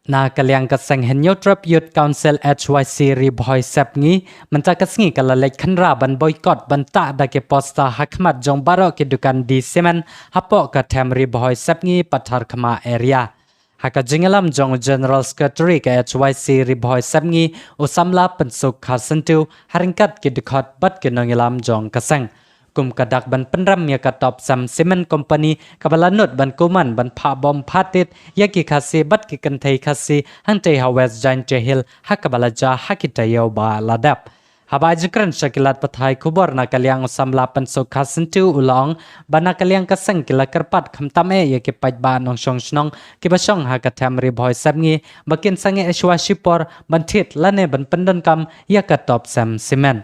Nakaliang kasang henyo trap youth council HYC riboy sepngi mentakasngi kalalek khanra ban boycott ban ta da ke posta hakmat jong baro ke dukan di semen hapo ka them riboy sepngi pathar khama area haka jingalam jong general secretary ke HYC riboy sepngi usamla pensuk khasentu haringkat ke dukhat bat ke nongilam jong kasang kum kadak ban penram ya katop sam cement company kabalanut ban kuman ban pha bom phatit ya ki khasi bat ki kanthei khasi hante ha west giant hill hakabalaja hakitayo ba ladap haba jikran shakilat pathai khubor na kalyang samla pansok khasentu ulong bana kalyang kasang kila karpat khamtame ya ki pajba nong song snong ki basong ha ka thamri boy samngi bakin sange ashwa shipor banthit lane ban pendan kam ya katop sam cement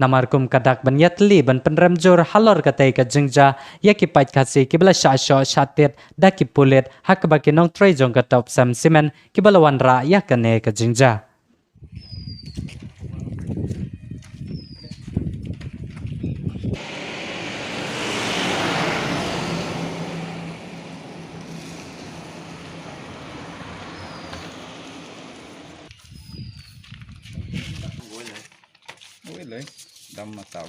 Namarkum kadak ban yatli ban penramjur halor katai ka jingja yaki pait khasi kibla shasho shatit daki pulit hakbaki nong trei jong ka top sam simen kibla wanra yakane ka jingja Boleh, dah mata.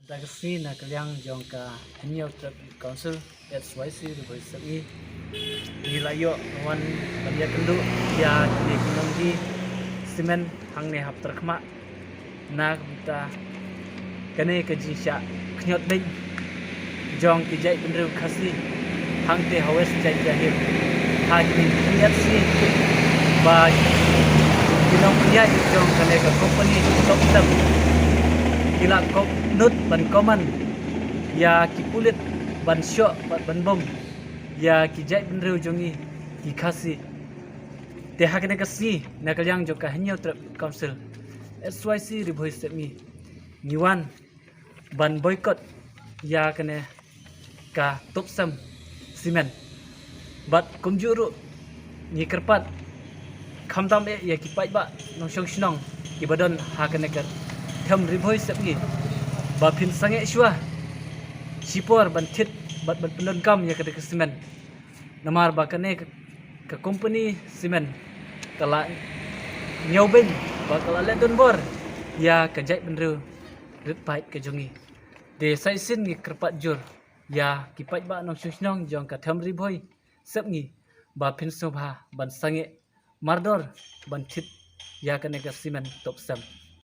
Dagasi na kalyang jong ka Henyo Council HYC riboy sabi nilayo wan balya kendu ya kini kinonggi semen hang ne hap terkma na kita kene ke jisha knyot ding jong ki jai benru khasi hang te hawes jai jahir ha kini nyat si ba kinong ya jong kene ka company top tem kila kop nut ban koman ya ki pulit ban syok ban bom ya ki jai benru jongi ki khasi te hakne kasi nakalyang joka Henyo Council SYC riboy semi niwan ban boycott ya kene ka topsam cement bat kumjuru ni kerpat khamtam ya ki pai ba nong shong shnong ki badon hakne ka tham riboy semi ba phin sange shwa sipor ban thit bat ban pelon kam ya kene ka cement namar ba kene ka company cement kala nyobin bakal ledon bor ya kajai benru ripait ke jongi de saisin ngi kerpat jur ya kipat ba nong susnong jong ka tham riboy sepngi ba phin sobha ban sange mardor ban thit ya kane ka simen top sam